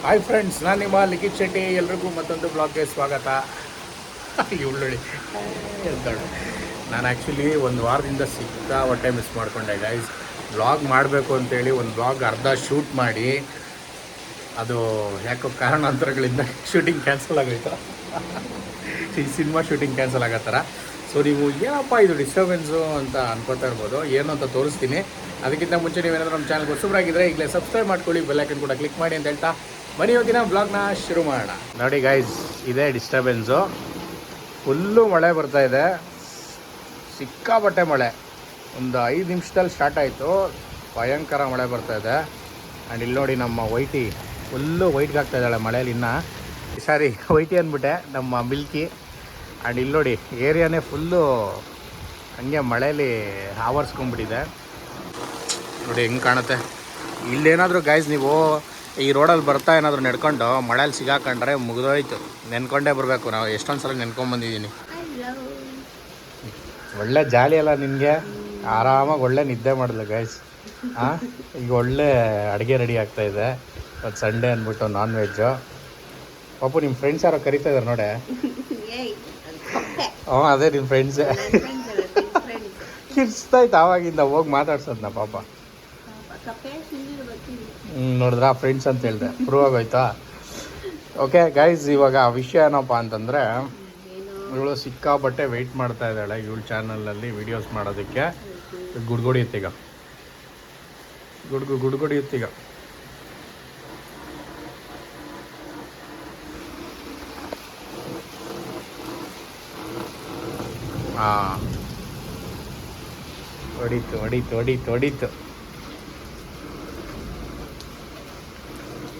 Hi friends, ನಾನು ನಿಮ್ಮ ಲಿಖಿತ್ ಶೆಟ್ಟಿ. ಎಲ್ರಿಗೂ ಮತ್ತೊಂದು ಬ್ಲಾಗ್ಗೆ ಸ್ವಾಗತ. ಉಳ್ಳುಳ್ಳಿ ಹೇಳ್ತಾಳೆ. ನಾನು ಆ್ಯಕ್ಚುಲಿ ಒಂದು ವಾರದಿಂದ ಸಿಕ್ಕಾಪಟ್ಟೆ ಮಿಸ್ ಮಾಡಿಕೊಂಡೆ ಗೈಸ್. ಬ್ಲಾಗ್ ಮಾಡಬೇಕು ಅಂತೇಳಿ ಒಂದು ಬ್ಲಾಗ್ ಅರ್ಧ ಶೂಟ್ ಮಾಡಿ ಅದು ಯಾಕೋ ಕಾರಣಾಂತರಗಳಿಂದ ಶೂಟಿಂಗ್ ಕ್ಯಾನ್ಸಲ್ ಆಗೋಯ್ತು. ಈ ಸಿನಿಮಾ ಶೂಟಿಂಗ್ ಕ್ಯಾನ್ಸಲ್ ಆಗತ್ತಾರ. ಸೊ ನೀವು ಏನಪ್ಪ ಇದು ಡಿಸ್ಟರ್ಬೆನ್ಸು ಅಂತ ಅನ್ಕೋತಾ ಇರ್ಬೋದು. ಏನು ಅಂತ ತೋರಿಸ್ತೀನಿ. ಅದಕ್ಕಿಂತ ಮುಂಚೆ ನೀವೇನಾದರೂ ನಮ್ಮ ಚಾನಲ್ಗೆ ಹೊಸಬರಾಗಿದ್ದರೆ ಈಗಲೇ ಸಬ್ಸ್ಕ್ರೈಬ್ ಮಾಡ್ಕೊಳ್ಳಿ, ಬೆಲ್ಲೈಕನ್ ಕೂಡ ಕ್ಲಿಕ್ ಮಾಡಿ ಅಂತ ಹೇಳ್ತಾ ಬನ್ನಿ ಇವತ್ತಿನ ಬ್ಲಾಗ್ನ ಶುರು ಮಾಡೋಣ. ನೋಡಿ ಗೈಸ್, ಇದೇ ಡಿಸ್ಟರ್ಬೆನ್ಸು. ಫುಲ್ಲು ಮಳೆ ಬರ್ತಾ ಇದೆ, ಸಿಕ್ಕಾಪಟ್ಟೆ ಮಳೆ. ಒಂದು 5 ನಿಮಿಷದಲ್ಲಿ ಸ್ಟಾರ್ಟ್ ಆಯಿತು, ಭಯಂಕರ ಮಳೆ ಬರ್ತಾ ಇದೆ. ಆ್ಯಂಡ್ ಇಲ್ಲಿ ನೋಡಿ ನಮ್ಮ ವೈಟಿ ಫುಲ್ಲು ವೈಟ್ಗೆ ಆಗ್ತಾ ಇದ್ದಾಳೆ ಮಳೇಲಿ. ಸಾರಿ ವೈಟಿ ಅಂದ್ಬಿಟ್ಟೆ, ನಮ್ಮ ಮಿಲ್ಕಿ. ಆ್ಯಂಡ್ ಇಲ್ಲಿ ನೋಡಿ ಏರಿಯಾನೇ ಫುಲ್ಲು ಹಂಗೆ ಮಳೇಲಿ ಆವರಿಸ್ಕೊಂಡ್ಬಿಟ್ಟಿದೆ. ನೋಡಿ ಹೆಂಗೆ ಕಾಣುತ್ತೆ. ಇಲ್ಲೇನಾದರೂ ಗೈಸ್ ನೀವು ಈ ರೋಡಲ್ಲಿ ಬರ್ತಾ ಏನಾದರೂ ನಡ್ಕೊಂಡು ಮಳೇಲಿ ಸಿಗಾಕೊಂಡ್ರೆ ಮುಗಿದೋಯ್ತು. ನೆನ್ಕೊಂಡೇ ಬರಬೇಕು. ನಾವು ಎಷ್ಟೊಂದು ಸಲ ನೆನ್ಕೊಂಡ್ಬಂದಿದ್ದೀನಿ. ಒಳ್ಳೆ ಜಾಲಿ ಅಲ್ಲ ನಿನಗೆ, ಆರಾಮಾಗಿ ಒಳ್ಳೆ ನಿದ್ದೆ ಮಾಡಿದ್ಲು ಗೈಸ್. ಈಗ ಒಳ್ಳೆ ಅಡುಗೆ ರೆಡಿ ಆಗ್ತಾಯಿದೆ. ಇವತ್ತು ಸಂಡೇ ಅಂದ್ಬಿಟ್ಟು ನಾನ್ ವೆಜ್ಜು. ಪಾಪು ನಿಮ್ಮ ಫ್ರೆಂಡ್ಸ್ ಯಾರೋ ಕರಿತಾ ಇದ್ದಾರೆ ನೋಡಿ. ಅದೇ ನಿಮ್ಮ ಫ್ರೆಂಡ್ಸೇ. ಕಿರ್ಸ್ತಾಯ್ತು ಆವಾಗಿಂದ ಹೋಗಿ ಮಾತಾಡ್ಸೋದ್ನ ಪಾಪ. ನೋಡಿದ್ರ ಫ್ರೆಂಡ್ಸ್ ಅಂತ ಹೇಳಿದೆ, ಪ್ರೂವ್ ಆಗೋಯ್ತಾ. ಓಕೆ ಗೈಸ್, ಇವಾಗ ವಿಷಯ ಏನಪ್ಪ ಅಂತಂದರೆ, ಇವಳು ಸಿಕ್ಕಾಬಟ್ಟೆ ವೆಯ್ಟ್ ಮಾಡ್ತಾ ಇದ್ದಾಳೆ ಇವಳು ಚಾನಲಲ್ಲಿ ವೀಡಿಯೋಸ್ ಮಾಡೋದಕ್ಕೆ. ಗುಡ್ಗೊಡಿಯುತ್ತೀಗ ಗುಡ್ಗೊಡಿಯುತ್ತೀಗ. ಹಾಂ, ಹೊಡೀತು.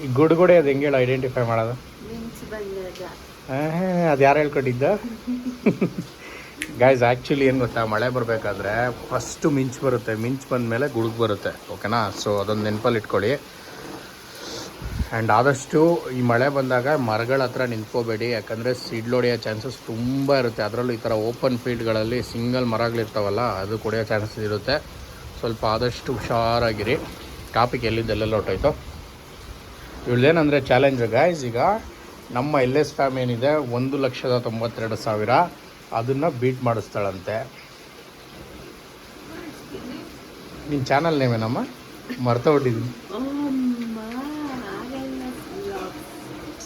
ಈ ಗುಡ್ಗೊಡೆ ಅದು ಹೆಂಗೆ ಹೇಳು ಐಡೆಂಟಿಫೈ ಮಾಡೋದು? ಅದು ಯಾರು ಹೇಳ್ಕೊಟ್ಟಿದ್ದ? ಗೈಸ್ ಆ್ಯಕ್ಚುಲಿ ಏನು ಗೊತ್ತಾ, ಮಳೆ ಬರಬೇಕಾದ್ರೆ ಫಸ್ಟು ಮಿಂಚು ಬರುತ್ತೆ, ಮಿಂಚು ಬಂದಮೇಲೆ ಗುಡುಗು ಬರುತ್ತೆ. ಓಕೆನಾ? ಸೊ ಅದೊಂದು ನೆನಪಲ್ಲಿ ಇಟ್ಕೊಳ್ಳಿ. ಆ್ಯಂಡ್ ಆದಷ್ಟು ಈ ಮಳೆ ಬಂದಾಗ ಮರಗಳ ಹತ್ರ ನಿಂತ್ಕೋಬೇಡಿ, ಯಾಕಂದರೆ ಸಿಡ್ಲೊಡೆಯೋ ಚಾನ್ಸಸ್ ತುಂಬ ಇರುತ್ತೆ. ಅದರಲ್ಲೂ ಈ ಥರ ಓಪನ್ ಫೀಲ್ಡ್ಗಳಲ್ಲಿ ಸಿಂಗಲ್ ಮರಗಳಿರ್ತಾವಲ್ಲ, ಅದು ಕೊಡೆಯೋ ಚಾನ್ಸಸ್ ಇರುತ್ತೆ. ಸ್ವಲ್ಪ ಆದಷ್ಟು ಹುಷಾರಾಗಿರಿ. ಟಾಪಿಕ್ ಎಲ್ಲಿದ್ದೆಲ್ಲೆಲ್ಲ ಹೊಟ್ಟೋಯ್ತು. ಇವಳೇನಂದರೆ ಚಾಲೆಂಜ್ ಗೈಸ್, ಈಗ ನಮ್ಮ LS ಫ್ಯಾಮ್ ಏನಿದೆ 1,92,000 ಅದನ್ನು ಬೀಟ್ ಮಾಡಿಸ್ತಾಳಂತೆ. ನಿನ್ನ ಚಾನಲ್ ನೇಮೇನಮ್ಮ? ಮರ್ತೋಗ್ಬಿಟ್ಟಿದ್ದೀನಿ.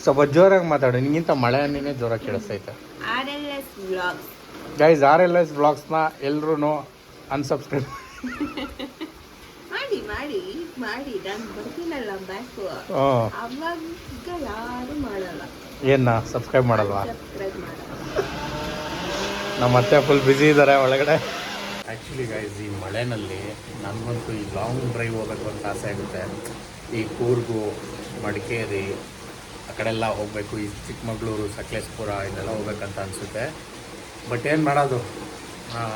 ಸ್ವಲ್ಪ ಜೋರಾಗಿ ಮಾತಾಡು, ನಿಂಗಿಂತ ಮಳೆ ಅನ್ನೇ ಜೋರಾಗಿ ಕೇಳಿಸ್ತೈತೆ. ಗೈಸ್, RLS ವ್ಲಾಗ್ಸ್ನ ಎಲ್ಲರೂ ಅನ್ಸಬ್ಸ್ಕ್ರೈಬ್ ಏನ ಸಬ್ಸ್ಕ್ರೈಬ್ ಮಾಡಲ್ವಾ? ನಮ್ಮ ಮತ್ತೆ ಫುಲ್ ಬ್ಯುಸಿ ಇದ್ದಾರೆ ಒಳಗಡೆ. ಆ್ಯಕ್ಚುಲಿ ಗೈಸ್, ಈ ಮಳೆನಲ್ಲಿ ನನಗಂತೂ ಈ ಲಾಂಗ್ ಡ್ರೈವ್ ಹೋಗ್ಬೇಕು ಅಂತ ಆಸೆ ಆಗುತ್ತೆ. ಈ ಕೂರ್ಗು, ಮಡಿಕೇರಿ ಆ ಕಡೆ ಎಲ್ಲ ಹೋಗಬೇಕು. ಈ ಚಿಕ್ಕಮಗಳೂರು, ಸಕಲೇಶಪುರ ಇದೆಲ್ಲ ಹೋಗ್ಬೇಕಂತ ಅನಿಸುತ್ತೆ. ಬಟ್ ಏನು ಮಾಡೋದು,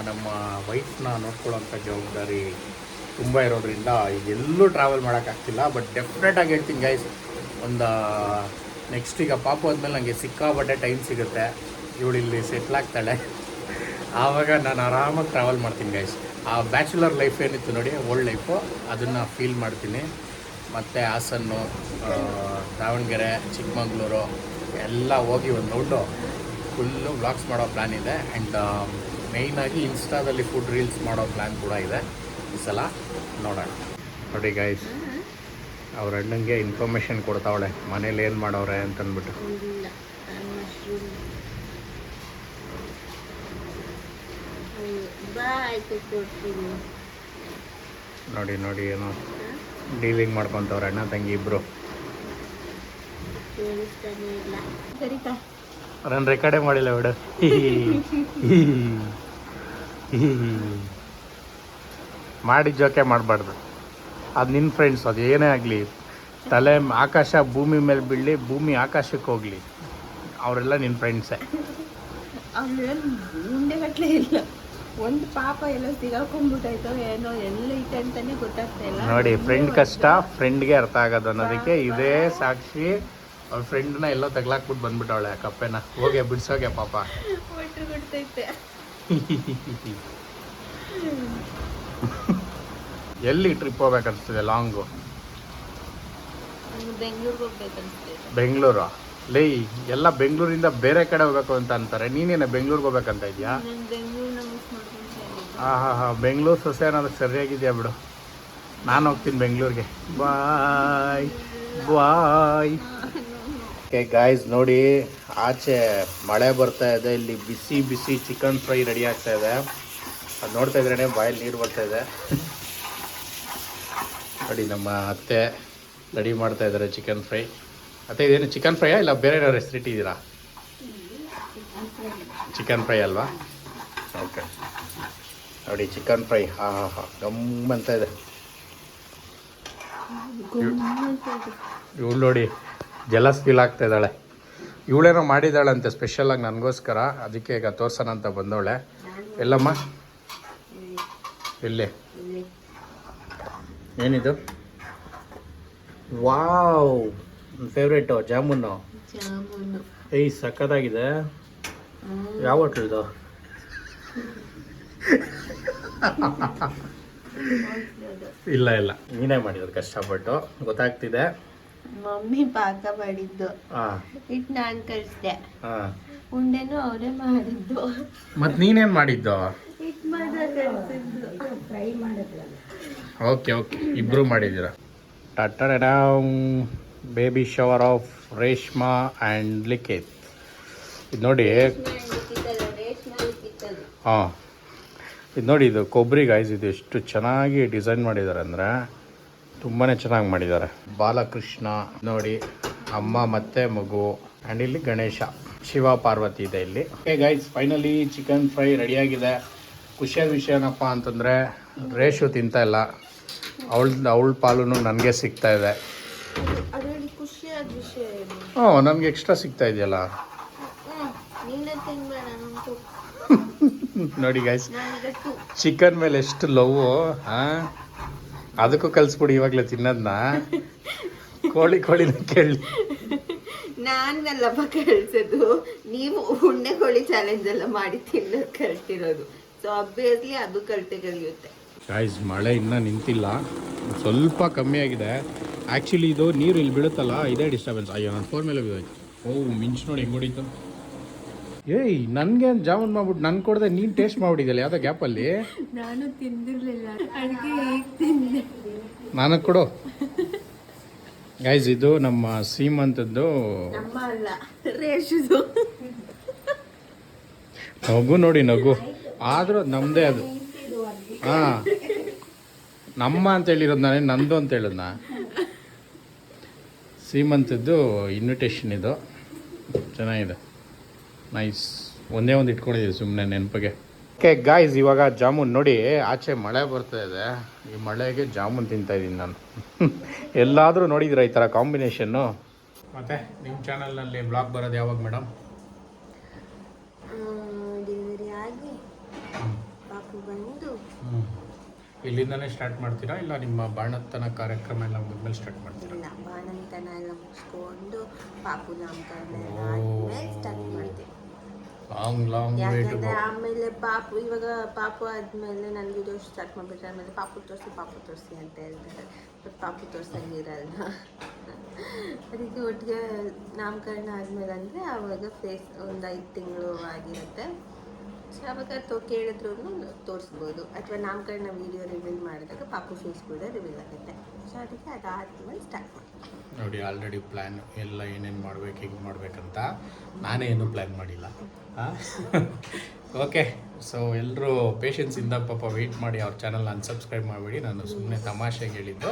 ನಮ್ಮ ವೈಫ್ನ ನೋಡ್ಕೊಳ್ಳೋಂಥ ಜವಾಬ್ದಾರಿ ತುಂಬ ಇರೋದ್ರಿಂದ ಎಲ್ಲೂ ಟ್ರಾವೆಲ್ ಮಾಡೋಕ್ಕಾಗ್ತಿಲ್ಲ. ಬಟ್ ಡೆಫಿನೆಟಾಗಿ ಹೇಳ್ತೀನಿ ಗೈಸ್, ಒಂದು ನೆಕ್ಸ್ಟ್ ಈಗ ಪಾಪು ಆದಮೇಲೆ ನನಗೆ ಸಿಕ್ಕಾಪಟ್ಟೆ ಟೈಮ್ ಸಿಗುತ್ತೆ. ಇವಳು ಇಲ್ಲಿ ಸೆಟ್ಲ್ ಆಗ್ತಾಳೆ, ಆವಾಗ ನಾನು ಆರಾಮಾಗಿ ಟ್ರಾವೆಲ್ ಮಾಡ್ತೀನಿ ಗೈಸ್. ಆ ಬ್ಯಾಚುಲರ್ ಲೈಫ್ ಏನಿತ್ತು ನೋಡಿ, ಓಲ್ಡ್ ಲೈಫು, ಅದನ್ನು ಫೀಲ್ ಮಾಡ್ತೀನಿ. ಮತ್ತು ಹಾಸನ್ನು, ದಾವಣಗೆರೆ, ಚಿಕ್ಕಮಗಳೂರು ಎಲ್ಲ ಹೋಗಿ ಒಂದು ರೌಂಡು ಫುಲ್ಲು ವ್ಲಾಗ್ಸ್ ಮಾಡೋ ಪ್ಲ್ಯಾನ್ ಇದೆ. ಆ್ಯಂಡ್ ಮೇಯ್ನಾಗಿ ಇನ್ಸ್ಟಾದಲ್ಲಿ ಫುಡ್ ರೀಲ್ಸ್ ಮಾಡೋ ಪ್ಲ್ಯಾನ್ ಕೂಡ ಇದೆ ಈ ಸಲ. ನೋಡೋಣ. ನೋಡಿ ಗೈಸ್, ಅವ್ರ ಅಣ್ಣಂಗೆ ಇನ್ಫಾರ್ಮೇಷನ್ ಕೊಡ್ತಾವಳೆ ಮನೇಲಿ ಏನು ಮಾಡವ್ರೆ ಅಂತಂದ್ಬಿಟ್ಟು. ನೋಡಿ ಏನೋ ಡೀಲಿಂಗ್ ಮಾಡ್ಕೊತವ್ರೆ ಅಣ್ಣ ತಂಗಿ ಇಬ್ರು. ನಾನು ರೆಕಾರ್ಡೇ ಮಾಡಿಲ್ಲ ಬಿಡು. ಮಾಡಿ ಜೋಕೆ ಮಾಡಬಾರ್ದು. ಅದು ನಿನ್ನ ಫ್ರೆಂಡ್ಸ್, ಅದು ಏನೇ ಆಗಲಿ, ತಲೆ ಆಕಾಶ ಭೂಮಿ ಮೇಲೆ ಬೀಳಲಿ, ಭೂಮಿ ಆಕಾಶಕ್ಕೆ ಹೋಗಲಿ, ಅವರೆಲ್ಲ ನಿನ್ನ ಫ್ರೆಂಡ್ಸೇ. ಒಂದು ಪಾಪ ಎಲ್ಲ ಸಿಗಾಕೊಂಡ್ಬಿಟ್ಟಾಯ್ತೋ ಏನೋ, ಎಲ್ಲ ಐತೆ ಅಂತಾನೆ ಗೊತ್ತಾಗ್ತಾ ಇಲ್ಲ. ನೋಡಿ, ಫ್ರೆಂಡ್ ಕಷ್ಟ ಫ್ರೆಂಡ್ಗೆ ಅರ್ಥ ಆಗೋದು ಅನ್ನೋದಕ್ಕೆ ಇದೇ ಸಾಕ್ಷಿ. ಅವ್ರ ಫ್ರೆಂಡ್ನ ಎಲ್ಲೋ ತಗ್ಲಾಕ್ಬಿಟ್ಟು ಬಂದ್ಬಿಟ್ಟವಳೆ ಕಪ್ಪೆನ. ಹೋಗಿ ಬಿಡ್ಸೋಗೆ ಪಾಪ. ಒಟ್ಟು ಬಿಡ್ತೈತೆ. ಎಲ್ಲಿ ಟ್ರಿಪ್ ಹೋಗ್ಬೇಕನ್ನಿಸ್ತದೆ ಲಾಂಗು? ನಂಗೆ ಬೆಂಗಳೂರಿಗೆ ಹೋಗ್ಬೇಕಂತೆ. ಬೆಂಗಳೂರು ಲೇ ಎಲ್ಲ ಬೆಂಗಳೂರಿಂದ ಬೇರೆ ಕಡೆ ಹೋಗ್ಬೇಕು ಅಂತ ಅಂತಾರೆ. ನೀನೇನ ಬೆಂಗಳೂರಿಗೆ ಹೋಗ್ಬೇಕಂತ ಇದೆಯಾ? ನಾನು ಬೆಂಗಳೂರನ್ನ ಮಿಸ್ ಮಾಡ್ಕೊಂತ ಹಾಂ ಬೆಂಗಳೂರು ಸೊಸೆ ಅನ್ನೋದಕ್ಕೆ ಸರಿಯಾಗಿದೆಯಾ ಬಿಡು. ನಾನು ಹೋಗ್ತೀನಿ ಬೆಂಗಳೂರಿಗೆ. ಬಾಯ್ ಬಾಯ್. ಓಕೆ ಗಾಯ್ಸ್, ನೋಡಿ ಆಚೆ ಮಳೆ ಬರ್ತಾ ಇದೆ. ಇಲ್ಲಿ ಬಿಸಿ ಬಿಸಿ ಚಿಕನ್ ಫ್ರೈ ರೆಡಿ ಆಗ್ತಾ ಇದೆ. ಅದು ನೋಡ್ತಾ ಇದ್ರೇ ಬಾಯಲ್ಲಿ ನೀರು ಬರ್ತಾ ಇದೆ. ನೋಡಿ ನಮ್ಮ ಅತ್ತೆ ರೆಡಿ ಮಾಡ್ತಾ ಇದ್ದಾರೆ ಚಿಕನ್ ಫ್ರೈ. ಅತ್ತೆ ಇದೇನು ಚಿಕನ್ ಫ್ರೈಯಾ ಇಲ್ಲ ಬೇರೆ ಏನಾದ್ರು ಹೆಸರಿಟ್ಟಿದ್ದೀರಾ? ಚಿಕನ್ ಫ್ರೈ ಅಲ್ವಾ? ಓಕೆ ನೋಡಿ ಚಿಕನ್ ಫ್ರೈ. ಗಮ್ಮಂತ ಇದೆ. ಇವಳು ನೋಡಿ ಜಲಸ್ ಫೀಲ್ ಆಗ್ತಾ ಇದ್ದಾಳೆ. ಇವಳೇನೋ ಮಾಡಿದ್ದಾಳಂತೆ ಸ್ಪೆಷಲಾಗಿ ನನಗೋಸ್ಕರ. ಅದಕ್ಕೆ ಈಗ ತೋರ್ಸೋಣ ಅಂತ ಬಂದವಳೆ. ಎಲ್ಲಮ್ಮ ಇಲ್ಲೇ ಏನಿದು? Wow, favourite jamun. ಏಯ್ ಸಕ್ಕತ್ತಾಗಿದೆ. ಯಾವ ಹೋಟ್ಲದು? ಇಲ್ಲ ನೀನೇ ಮಾಡಿರೋದು ಕಷ್ಟಪಟ್ಟು, ಗೊತ್ತಾಗ್ತಿದೆ. ಮಮ್ಮಿ ಪಾಕ ಮಾಡಿದ್ದು. ಹಿಟ್ಟು ನಾನು ಕಳಿಸ್ದೆ. ಉಂಡೆನೂ ಅವರೇ ಮಾಡಿದ್ದು. ಮತ್ತೆ ನೀನೇನು ಮಾಡಿದ್ದು? ಹಿಟ್ಟು ಮಾತ್ರ ಕಳಿಸಿದ್ದು. ಫ್ರೈ ಮಾಡಿದ್ರಲ್ಲ. ಓಕೆ ಇಬ್ರು ಮಾಡಿದ್ದೀರಾ. Baby shower of Reshma and Likhith. ಇದು ನೋಡಿ. ಹಾಂ ಇದು ನೋಡಿ, ಇದು ಕೊಬ್ಬರಿ ಗಾಯ್ಸ್. ಇದು ಎಷ್ಟು ಚೆನ್ನಾಗಿ ಡಿಸೈನ್ ಮಾಡಿದ್ದಾರೆ ಅಂದರೆ ತುಂಬಾ ಚೆನ್ನಾಗಿ ಮಾಡಿದ್ದಾರೆ. ಬಾಲಕೃಷ್ಣ ನೋಡಿ, ಅಮ್ಮ ಮತ್ತು ಮಗು. ಆ್ಯಂಡ್ ಇಲ್ಲಿ ಗಣೇಶ, ಶಿವ ಪಾರ್ವತಿ ಇದೆ ಇಲ್ಲಿ. Okay guys, finally chicken fry ರೆಡಿಯಾಗಿದೆ. ಖುಷಿಯಾದ ವಿಷಯ ಏನಪ್ಪ ಅಂತಂದರೆ ರೇಷು ತಿಂತಾ ಇಲ್ಲ. ಅವಳ ಪಾಲು ನನಗೆ ಸಿಗ್ತಾ ಇದೆ. ನನಗೆ ಎಕ್ಸ್ಟ್ರಾ ಸಿಗ್ತಾ ಇದೆಯಲ್ಲ. ನೋಡಿ ಗೈಸ್, ಚಿಕನ್ ಮೇಲೆ ಎಷ್ಟು ಲವ್ವು. ಅದಕ್ಕೂ ಕಲಿಸ್ಬಿಡಿ ಇವಾಗಲೇ ತಿನ್ನೋದನ್ನ. ಕೋಳಿನ ಕೇಳಿ. ನಾನಲ್ಲಪ್ಪ ಕಳಿಸೋದು, ನೀವು ಉಣ್ಣೆ ಕೋಳಿ ಚಾಲೆಂಜ್ ಎಲ್ಲ ಮಾಡಿ ತಿನ್ನೋದು ಕಲ್ತಿರೋದು. ಸೊ ಅಬ್ವಿಯಸ್ಲಿ ಅದು ಕಲಿಯುತ್ತೆ. ಗೈಸ್, ಮಳೆ ಇನ್ನೂ ನಿಂತಿಲ್ಲ, ಸ್ವಲ್ಪ ಕಮ್ಮಿ ಆಗಿದೆ. ಆ್ಯಕ್ಚುಲಿ ಇದು ನೀರು ಇಲ್ಲಿ ಬೀಳುತ್ತಲ್ಲ, ಇದೇ ಡಿಸ್ಟರ್ಬೆನ್ಸ್. ಅಯ್ಯೋ ನನ್ನ ಫೋನ್ ಮೇಲೆ ಬಿದ್ದೋಯ್ತು. ಮಿಂಚು ನೋಡಿ ಹೆಂಗೆ ಹೊಡಿತು. ಏಯ್ ನನಗೆ ಜಾಮೂನ್ ಮಾಡ್ಬಿಟ್ಟು ನನ್ಗೆ ಕೊಡದೆ ನೀನು ಟೇಸ್ಟ್ ಮಾಡ್ಬಿಟ್ಟಿದ್ದಲ್ಲ ಯಾವುದೋ ಗ್ಯಾಪಲ್ಲಿ. ನಾನು ತಿಂದಿರಲಿಲ್ಲ, ಅದಕ್ಕೆ ಈಗ ತಿಂದೆ. ನನಗೆ ಕೊಡು ಗೈಸ್. ಇದು ನಮ್ಮ ಸೀಮಂತದ್ದು. ನಮ್ಮ ಅಲ್ಲ, ರೇಷುದು. ನಗು ನೋಡಿ, ನಗು ಆದರೂ ನಮ್ಮದೇ ಅದು. ಹಾಂ, ನಮ್ಮ ಅಂತ ಹೇಳಿರೋದು ನಾನೇ, ನಂದು ಅಂತ ಹೇಳಿದ್ನ. ಸೀಮಂತದ್ದು ಇನ್ವಿಟೇಷನ್ ಇದು. ಚೆನ್ನಾಗಿದೆ, ನೈಸ್. ಒಂದೇ ಒಂದು ಇಟ್ಕೊಂಡಿದ್ದೀವಿ ಸುಮ್ಮನೆ ನೆನಪಿಗೆ. ಓಕೆ ಗಾಯ್ಸ್, ಇವಾಗ ಜಾಮೂನ್ ನೋಡಿ. ಆಚೆ ಮಳೆ ಬರ್ತಾ ಇದೆ. ಈ ಮಳೆಗೆ ಜಾಮೂನ್ ತಿಂತಾಯಿದ್ದೀನಿ ನಾನು. ಎಲ್ಲಾದರೂ ನೋಡಿದ್ದೀರಾ ಈ ಥರ ಕಾಂಬಿನೇಷನ್ನು? ಮತ್ತು ನಿಮ್ಮ ಚಾನಲ್ನಲ್ಲಿ ಬ್ಲಾಗ್ ಬರೋದು ಯಾವಾಗ ಮೇಡಮ್? ಡೆಲಿವರಿ ಆಗಿ ಪಾಪು ಬಂದು ಇಲ್ಲಿಂದನೇ ಸ್ಟಾರ್ಟ್ ಮಾಡ್ತೀರಾ ಇಲ್ಲ ನಿಮ್ಮ ಬಾಣಂತನ ಕಾರ್ಯಕ್ರಮ ಎಲ್ಲ ಮುಗಿದ್ಮೇಲೆ ಸ್ಟಾರ್ಟ್ ಮಾಡ್ತೀರಾ? ಇಲ್ಲ, ಬಾಣಂತನ ಎಲ್ಲ ಮುಗಿಸ್ಕೊಂಡು ಪಾಪು ನಾಮಕರಣ ಆದ್ಮೇಲೆ ಸ್ಟಾರ್ಟ್ ಮಾಡ್ತೀವಿ. ಯಾಕಂದ್ರೆ ಆಮೇಲೆ ಇವಾಗ ಪಾಪು ಆದ್ಮೇಲೆ ನಾನು ವಿಡಿಯೋ ಸ್ಟಾರ್ಟ್ ಮಾಡ್ಬಿಟ್ರೆ ಆಮೇಲೆ ಪಾಪು ತೋರಿಸಿ ಅಂತ ಹೇಳ್ತಾರೆ. ಬಟ್ ಪಾಪು ತೋರ್ಸಂಗಿರಲ್ಲ. ಅದಕ್ಕೆ ಒಟ್ಟಿಗೆ ನಾಮಕರಣ ಆದ್ಮೇಲೆ ಅಂದರೆ ಆವಾಗ ಫೇಸ್ ಒಂದು 5 ತಿಂಗಳು ಆಗಿರುತ್ತೆ. ಸೊ ಅವಾಗ ಕೇಳಿದ್ರು ತೋರಿಸ್ಬೋದು. ಅಥವಾ ನಾಮಕರಣ ವಿಡಿಯೋ ರಿವೀಲ್ ಮಾಡಿದಾಗ ಪಾಪು ಫೇಸ್ ಕೂಡ ರಿವೀಲ್ ಆಗುತ್ತೆ. ಸೊ ಅದಕ್ಕೆ ಅದಾದ್ಮೇಲೆ ಸ್ಟಾರ್ಟ್ ಮಾಡ್ತೀನಿ. ನೋಡಿ, ಆಲ್ರೆಡಿ ಪ್ಲ್ಯಾನ್ ಎಲ್ಲ ಏನೇನು ಮಾಡ್ಬೇಕು, ಹಿಂಗೆ ಮಾಡ್ಬೇಕಂತ ನಾನೇ ಏನೂ ಪ್ಲ್ಯಾನ್ ಮಾಡಿಲ್ಲ. ಓಕೆ, ಸೊ ಎಲ್ಲರೂ ಪೇಷನ್ಸಿಂದ ಪಾಪ ವೆಯ್ಟ್ ಮಾಡಿ ಅವ್ರ ಚಾನಲ್ನ ಅನ್ಸಬ್ಸ್ಕ್ರೈಬ್ ಮಾಡಿಬಿಡಿ. ನಾನು ಸುಮ್ಮನೆ ತಮಾಷೆಗೆ ಹೇಳಿದ್ದು.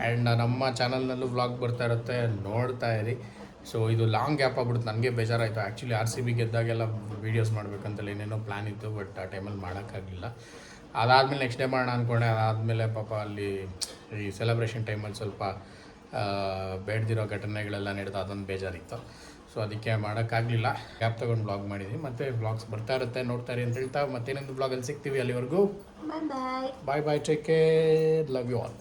ಆ್ಯಂಡ್ ನಮ್ಮ ಚಾನಲ್ನಲ್ಲೂ ವ್ಲಾಗ್ ಬರ್ತಾ ಇರುತ್ತೆ, ನೋಡ್ತಾ ಇರಿ. ಸೊ ಇದು ಲಾಂಗ್ ಗ್ಯಾಪ್ ಆಗ್ಬಿಡುತ್ತೆ. ನನಗೆ ಬೇಜಾರಾಯಿತು. ಆ್ಯಕ್ಚುಲಿ RCB ಗೆದ್ದಾಗೆಲ್ಲ ವೀಡಿಯೋಸ್ ಮಾಡಬೇಕಂತಲ್ಲ ಏನೇನೋ ಪ್ಲ್ಯಾನ್ ಇತ್ತು. ಬಟ್ ಆ ಟೈಮಲ್ಲಿ ಮಾಡೋಕ್ಕಾಗಲಿಲ್ಲ. ಅದಾದಮೇಲೆ ನೆಕ್ಸ್ಟ್ ಡೇ ಮಾಡೋಣ ಅಂದ್ಕೊಂಡೆ. ಅದಾದಮೇಲೆ ಪಾಪ ಅಲ್ಲಿ ಈ ಸೆಲೆಬ್ರೇಷನ್ ಟೈಮಲ್ಲಿ ಸ್ವಲ್ಪ ಬೇಡದಿರೋ ಘಟನೆಗಳೆಲ್ಲ ನಡೆದು ಅದೊಂದು ಬೇಜಾರಿತ್ತು. ಸೊ ಅದಕ್ಕೆ ಮಾಡೋಕ್ಕಾಗಲಿಲ್ಲ. ಗ್ಯಾಪ್ ತೊಗೊಂಡು ಬ್ಲಾಗ್ ಮಾಡಿದ್ವಿ. ಮತ್ತು ಬ್ಲಾಗ್ಸ್ ಬರ್ತಾ ಇರುತ್ತೆ, ನೋಡ್ತಾ ಇರಿ ಅಂತ ಹೇಳ್ತಾ ಮತ್ತೇನೊಂದು ಬ್ಲಾಗಲ್ಲಿ ಸಿಗ್ತೀವಿ. ಅಲ್ಲಿವರೆಗೂ bye bye, take care, love you all.